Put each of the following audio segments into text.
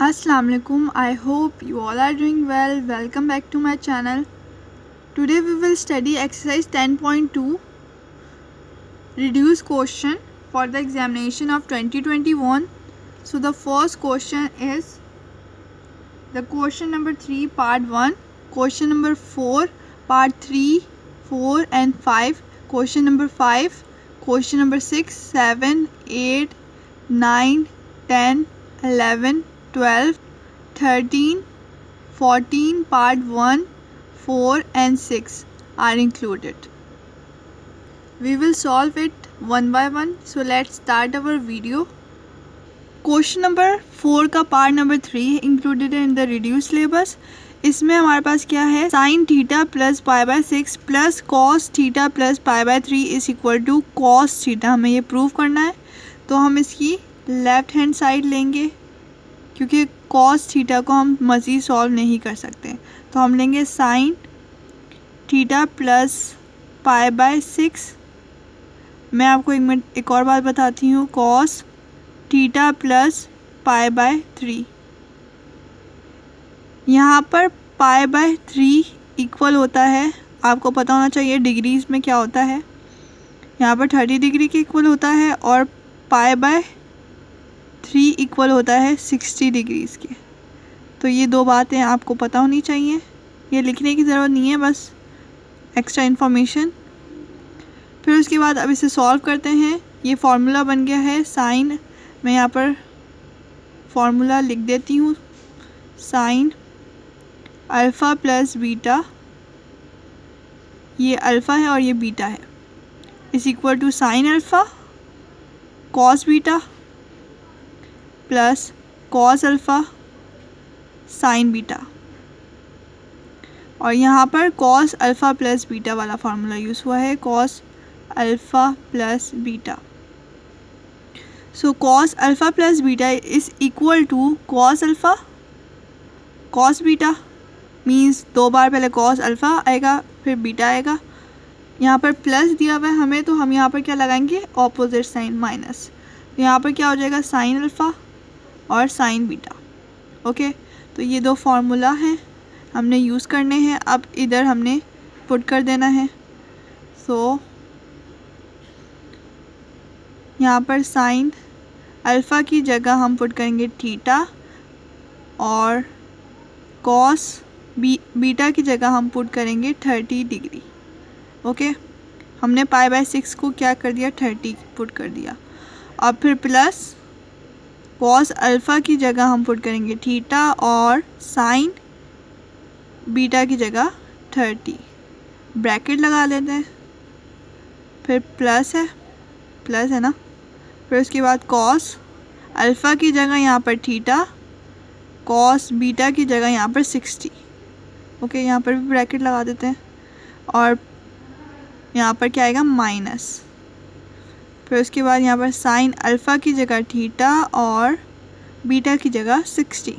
Assalamu alaikum. I hope you all are doing well. Welcome back to my channel. Today we will study exercise 10.2 reduce question for the examination of 2021. So the first question is the question number 3 part 1, question number 4 part 3, 4 and 5, question number 5, question number 6, 7, 8, 9, 10, 11, 12, 13, 14 part 1, 4 and 6 are included. We will solve it one by one. So let's start our video. Question number 4 का part number 3 included in the reduce syllabus. इसमें हमारे पास क्या है, sine theta plus pi by 6 plus cos theta plus pi by 3 is equal to cos theta. हमें ये prove करना है. तो हम इसकी लेफ्ट हैंड साइड लेंगे क्योंकि कॉस थीटा को हम मज़ीद सॉल्व नहीं कर सकते. तो हम लेंगे sign theta plus pi by 6. मैं आपको एक और बात बताती हूँ, cos theta plus pi by 3. यहाँ पर पाई बाय 3 इक्वल होता है, आपको पता होना चाहिए डिग्रीज में क्या होता है. यहाँ पर 30 डिग्री के इक्वल होता है और पाई बाय 3 इक्वल होता है 60 डिग्रीज़ के. तो ये दो बातें आपको पता होनी चाहिए. ये लिखने की ज़रूरत नहीं है, बस एक्स्ट्रा इन्फॉर्मेशन. फिर उसके बाद अब इसे सॉल्व करते हैं. ये फार्मूला बन गया है साइन. मैं यहाँ पर फार्मूला लिख देती हूँ. साइन अल्फ़ा प्लस बीटा, ये अल्फ़ा है और ये बीटा है, is equal to sine alpha cos beta plus cos alpha sine beta. और यहाँ पर कॉस अल्फ़ा प्लस बीटा वाला फार्मूला यूज़ हुआ है, cos alpha plus beta. So cos alpha plus beta is equal to cos alpha cos beta. Means दो बार पहले cos alpha आएगा फिर बीटा आएगा. यहाँ पर प्लस दिया हुआ है हमें, तो हम यहाँ पर क्या लगाएंगे, ऑपोजिट साइन माइनस. तो यहाँ पर क्या हो जाएगा, साइन अल्फ़ा और साइन बीटा. ओके, तो ये दो फार्मूला हैं हमने यूज़ करने हैं. अब इधर हमने पुट कर देना है. सो यहाँ पर साइन अल्फ़ा की जगह हम पुट करेंगे थीटा और कॉस बीटा की जगह हम पुट करेंगे 30 डिग्री. ओके, हमने पाई बाय 6 को क्या कर दिया, 30 पुट कर दिया. अब फिर प्लस कॉस अल्फ़ा की जगह हम पुट करेंगे थीटा और साइन बीटा की जगह 30. ब्रैकेट लगा लेते हैं. फिर प्लस है ना. फिर उसके बाद कॉस अल्फ़ा की जगह यहाँ पर थीटा, कॉस बीटा की जगह यहाँ पर 60. ओके, यहाँ पर भी ब्रैकेट लगा देते हैं. और यहाँ पर क्या आएगा, माइनस. फिर उसके बाद यहाँ पर साइन अल्फ़ा की जगह थीटा और बीटा की जगह 60.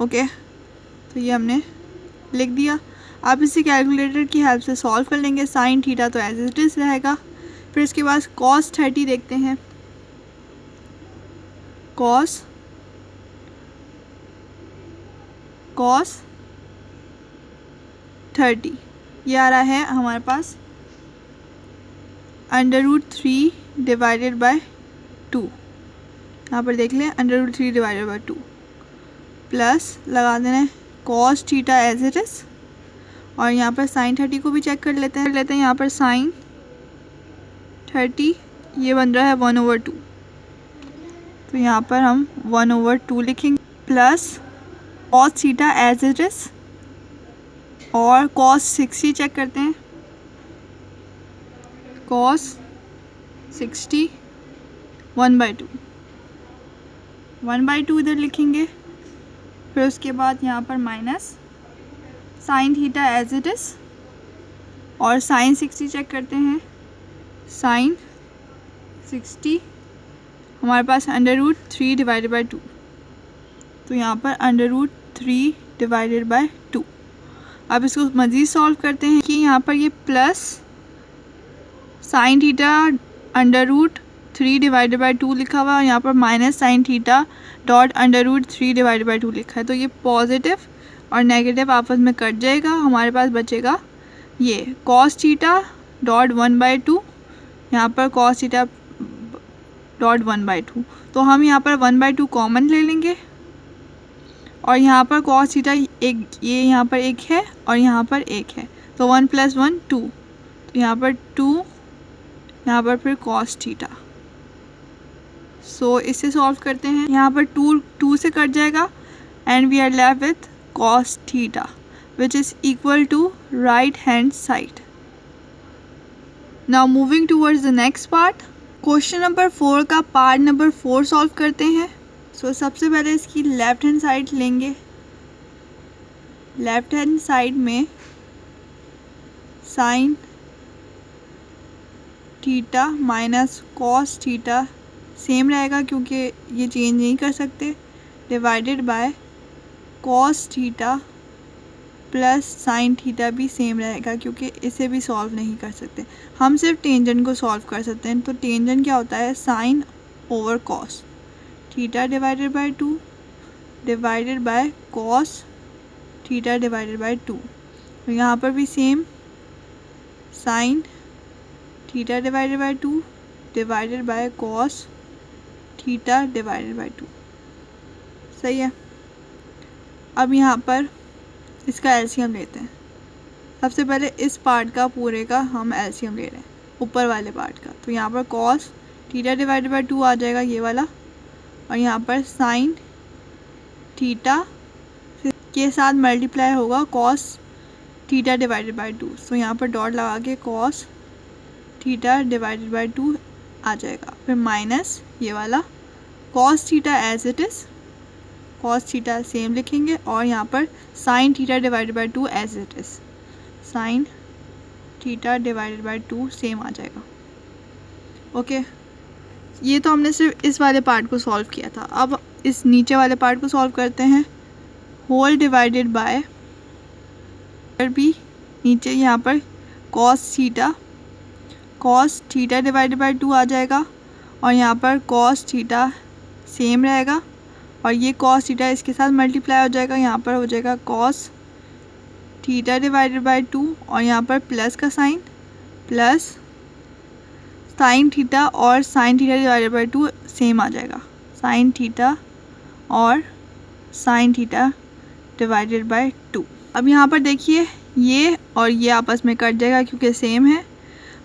ओके, तो ये हमने लिख दिया. आप इसे कैलकुलेटर की हेल्प से सॉल्व कर लेंगे. साइन थीटा तो एज इट इज़ रहेगा. फिर इसके बाद कॉस 30 देखते हैं. कॉस 30 ये आ रहा है हमारे पास √3 डिवाइडेड बाय 2. यहाँ पर देख लें √3 डिवाइडेड बाय 2 प्लस लगा देना है cos theta as it is. और यहाँ पर साइन 30 को भी चेक कर लेते हैं. यहाँ पर साइन 30 ये बन रहा है 1/2. तो यहाँ पर हम 1/2 लिखेंगे plus cos theta as it is और कॉस 60 चेक करते हैं. कॉस 60 1/2 इधर लिखेंगे. फिर उसके बाद यहाँ पर minus sine theta as it is और साइन 60 चेक करते हैं. साइन 60 हमारे पास √3 डिवाइडेड बाय 2. तो यहाँ पर √3 डिवाइडेड बाय 2. अब इसको मज़ीद सॉल्व करते हैं कि यहाँ पर ये plus sine theta under root 3 divided by 2 लिखा हुआ है और यहाँ पर minus sine theta dot under root 3 divided by 2 लिखा है। तो ये पॉजिटिव और नेगेटिव आपस में कट जाएगा, हमारे पास बचेगा ये कॉस थीटा डॉट 1/2, यहाँ पर कॉस थीटा डॉट 1/2। तो हम यहाँ पर 1/2 कॉमन ले लेंगे और यहाँ पर कॉस थीटा एक, ये यहाँ पर एक है और यहाँ पर एक है, तो 1 + 1 2, तो यहाँ पर 2, यहाँ पर फिर कॉस थीटा। सो इससे सॉल्व करते हैं, यहाँ पर 2 से कट जाएगा and we are left with cos theta which is equal to right hand side. Now moving towards the next part, question number 4 का पार्ट नंबर 4 सॉल्व करते हैं। सो सबसे पहले इसकी लेफ्ट हैंड साइड लेंगे। लेफ्ट हैंड साइड में sine theta minus cos theta same रहेगा क्योंकि ये चेंज नहीं कर सकते, divided by cos theta plus sine theta भी सेम रहेगा क्योंकि इसे भी सॉल्व नहीं कर सकते, हम सिर्फ टेंजेंट को सॉल्व कर सकते हैं। तो टेंजेंट क्या होता है, sine over cos, theta divided by 2 divided by cos theta divided by 2। तो यहाँ पर भी same sine theta divided by 2 divided by cos theta divided by 2। सही है। अब यहाँ पर इसका एलसीएम लेते हैं। सबसे पहले इस पार्ट का पूरे का हम एलसीएम ले रहे हैं, ऊपर वाले पार्ट का। तो यहाँ पर कॉस थीटा डिवाइडेड बाय 2 आ जाएगा ये वाला, और यहाँ पर साइन थीटा के साथ मल्टीप्लाई होगा cos theta divided by 2। So यहाँ पर डॉट लगा के कॉस थीटा डिवाइडेड बाय 2 आ जाएगा, फिर माइनस ये वाला cos theta as it is, cos theta same लिखेंगे, और यहाँ पर sine theta divided by 2 as it is, sine theta divided by 2 same आ जाएगा। ओके, ये तो हमने सिर्फ इस वाले पार्ट को सॉल्व किया था। अब इस नीचे वाले पार्ट को सॉल्व करते हैं। होल डिवाइडेड बाय भी नीचे यहाँ पर कॉस थीटा डिवाइडेड बाय 2 आ जाएगा, और यहाँ पर कॉस थीटा सेम रहेगा, और ये कॉस थीटा इसके साथ मल्टीप्लाई हो जाएगा, यहाँ पर हो जाएगा कॉस थीटा डिवाइडेड बाय 2, और यहाँ पर प्लस का साइन, प्लस साइन थीटा और sine theta divided by 2 same आ जाएगा, साइन थीटा और साइन थीटा डिवाइडेड बाय 2। अब यहाँ पर देखिए ये और ये आपस में कट जाएगा क्योंकि सेम है।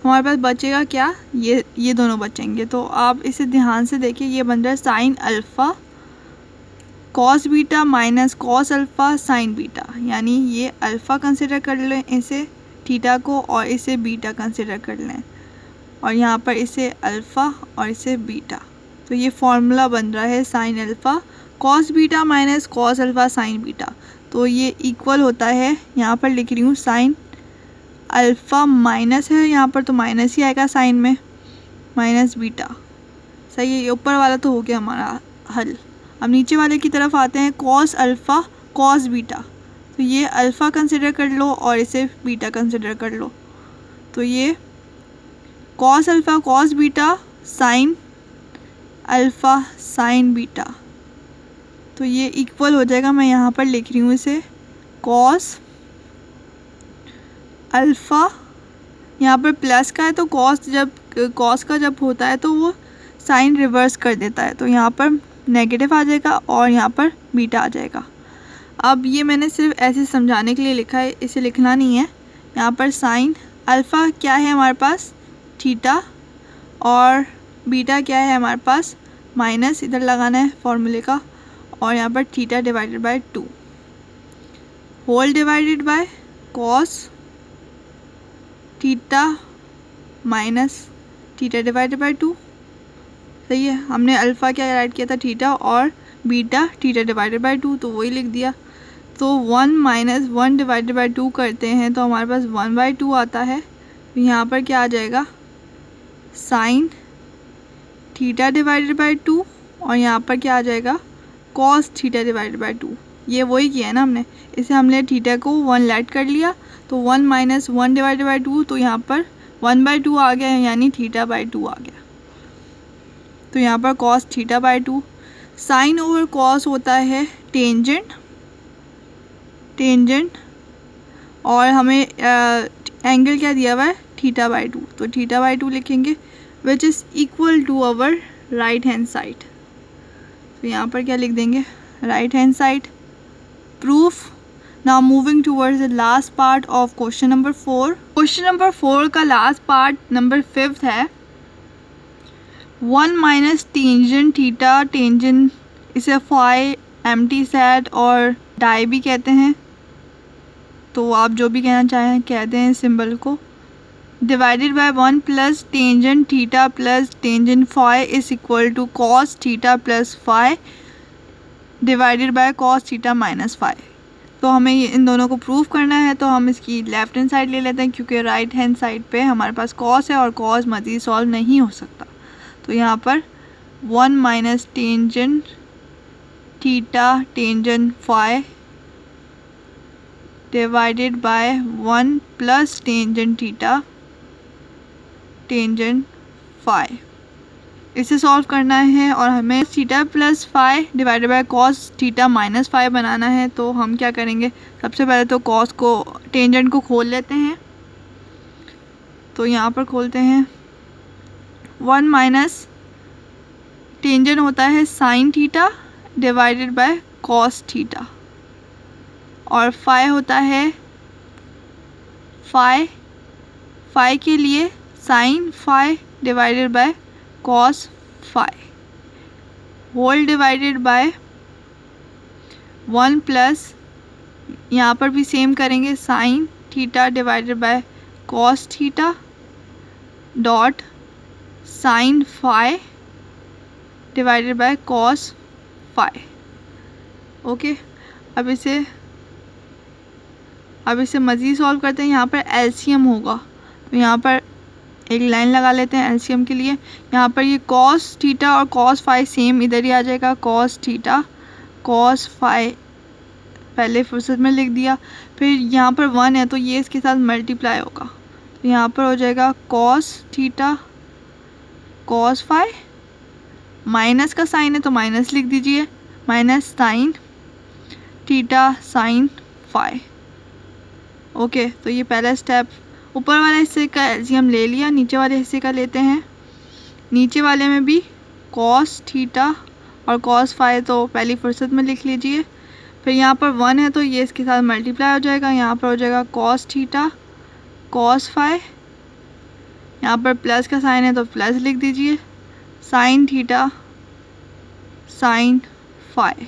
हमारे पास बचेगा क्या, ये दोनों बचेंगे। तो आप इसे ध्यान से देखिए, ये बन रहा है sign alpha cos beta minus cos alpha sine beta, यानी ये अल्फ़ा कंसिडर कर लें इसे थीटा को, और इसे बीटा कंसिडर कर लें, और यहाँ पर इसे अल्फ़ा और इसे बीटा। तो ये फॉर्मूला बन रहा है sign alpha cos beta minus cos alpha sine beta. तो ये इक्वल होता है, यहाँ पर लिख रही हूँ साइन अल्फ़ा माइनस है यहाँ पर, तो माइनस ही आएगा साइन में, माइनस बीटा। सही है, ये ऊपर वाला तो हो गया हमारा हल। अब नीचे वाले की तरफ आते हैं, कॉस अल्फ़ा कॉस बीटा। तो ये अल्फ़ा कंसिडर कर लो और इसे बीटा कंसिडर कर लो। तो ये cos alpha cos beta sine alpha sine beta, तो ये इक्वल हो जाएगा। मैं यहाँ पर लिख रही हूँ इसे कॉस अल्फ़ा, यहाँ पर प्लस का है तो कॉस का जब होता है तो वो साइन रिवर्स कर देता है, तो यहाँ पर नेगेटिव आ जाएगा और यहाँ पर बीटा आ जाएगा। अब ये मैंने सिर्फ ऐसे समझाने के लिए लिखा है, इसे लिखना नहीं है। यहाँ पर साइन अल्फ़ा क्या है हमारे पास थीटा, और बीटा क्या है हमारे पास माइनस, इधर लगाना है फॉर्मूले का, और यहाँ पर theta divided by 2 whole divided by cos theta minus theta divided by 2। सही है, हमने अल्फ़ा क्या राइट किया था थीटा, और बीटा थीटा डिवाइडेड बाय 2, तो वही लिख दिया। तो 1 माइनस 1 डिवाइडेड बाय 2 करते हैं तो हमारे पास 1/2 आता है। तो यहाँ पर क्या आ जाएगा साइन थीटा डिवाइडेड बाय 2, और यहाँ पर क्या आ जाएगा कॉस थीटा डिवाइडेड बाय 2। ये वही किया है ना हमने, इसे हमने थीटा को 1 लेट कर लिया, तो 1 माइनस 1 डिवाइडेड बाय 2, तो यहाँ पर 1/2 आ गया, यानी थीटा बाय 2 आ गया। तो यहाँ पर cos theta by 2। Sine over cos होता है टेंजेंट, और हमें एंगल क्या दिया हुआ है, थीटा बाय 2, तो थीटा बाय 2 लिखेंगे, which is equal to our right hand side. तो यहाँ पर क्या लिख देंगे, right hand side. Proof. Now moving towards the last part of question number 4। Question number 4 का लास्ट पार्ट नंबर 5 है 1 माइनस टेंजेंट थीटा, टेंजेंट इसे फाई, एम्प्टी सेट और डाई भी कहते हैं, तो आप जो भी कहना चाहें कहते हैं सिंबल को, divided by 1 plus tangent theta plus tangent phi is equal to cos theta plus phi divided by cos theta minus phi. तो हमें ये इन दोनों को प्रूव करना है, तो हम इसकी लेफ्ट हैंड साइड ले लेते हैं, क्योंकि राइट हैंड साइड पे हमारे पास कॉस है और कॉस मज़ीद सॉल्व नहीं हो सकता। तो यहाँ पर 1 minus tangent theta tangent phi divided by 1 plus tangent theta tangent phi, इसे सॉल्व करना है और हमें theta plus phi divided by cos theta minus phi बनाना है। तो हम क्या करेंगे, सबसे पहले तो कॉस को, टेंजेंट को खोल लेते हैं। तो यहाँ पर खोलते हैं, 1 माइनस टेंजेंट होता है sine theta divided by cos theta, और फाई होता है फाई के लिए sine phi divided by cos phi whole divided by 1 plus, यहाँ पर भी सेम करेंगे, sine theta divided by cos theta dot sine phi divided by cos phi. Okay, अब इसे मज़ीद सॉल्व करते हैं। यहाँ पर एलसीएम होगा, तो यहाँ पर एक लाइन लगा लेते हैं एलसीएम के लिए। यहाँ पर ये कॉस थीटा और कॉस फाई सेम इधर ही आ जाएगा, कॉस थीटा कॉस फाई पहले फुर्सत में लिख दिया, फिर यहाँ पर 1 है तो ये इसके साथ मल्टीप्लाई होगा, तो यहाँ पर हो जाएगा cos theta cos phi, minus का साइन है तो माइनस लिख दीजिए, minus sine theta sine phi. Okay, तो ये पहला स्टेप। ऊपर वाले हिस्से का एलसीएम ले लिया, नीचे वाले हिस्से का लेते हैं। नीचे वाले में भी कॉस थीटा और कॉस फाई तो पहली फुर्सत में लिख लीजिए, फिर यहाँ पर 1 है तो ये इसके साथ मल्टीप्लाई हो जाएगा, यहाँ पर हो जाएगा कॉस थीटा कॉस फाई, यहाँ पर प्लस का साइन है तो प्लस लिख दीजिए, sine theta sine phi.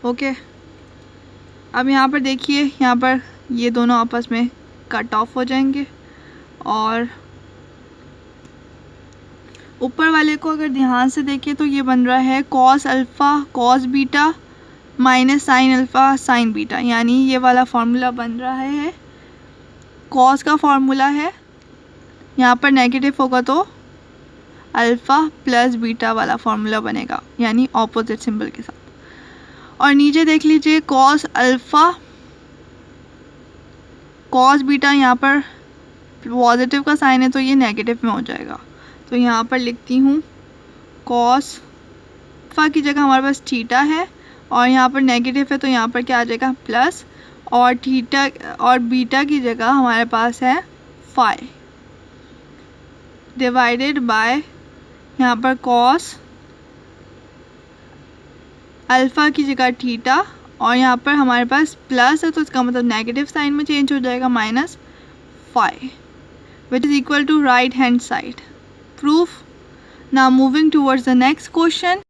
Okay, अब यहाँ पर देखिए, यहाँ पर ये दोनों आपस में कट ऑफ हो जाएंगे, और ऊपर वाले को अगर ध्यान से देखिए तो ये बन रहा है cos alpha cos beta minus sine alpha sine beta, यानी ये वाला फार्मूला बन रहा है, कॉस का फार्मूला है, यहाँ पर नेगेटिव होगा तो अल्फ़ा प्लस बीटा वाला फार्मूला बनेगा, यानी ऑपोजिट सिंबल के साथ। और नीचे देख लीजिए कॉस अल्फ़ा कॉस बीटा, यहाँ पर पॉजिटिव का साइन है तो ये नेगेटिव में हो जाएगा, तो यहाँ पर लिखती हूँ कॉस अल्फ़ा की जगह हमारे पास थीटा है, और यहाँ पर नेगेटिव है तो यहाँ पर क्या आ जाएगा प्लस, और थीटा और बीटा की जगह हमारे पास है फाई डिवाइडेड बाय, यहाँ पर कॉस अल्फ़ा की जगह थीटा, और यहाँ पर हमारे पास प्लस है तो इसका मतलब नेगेटिव साइन में चेंज हो जाएगा, minus phi, which is equal to right hand side. Proof. Now moving towards the next question.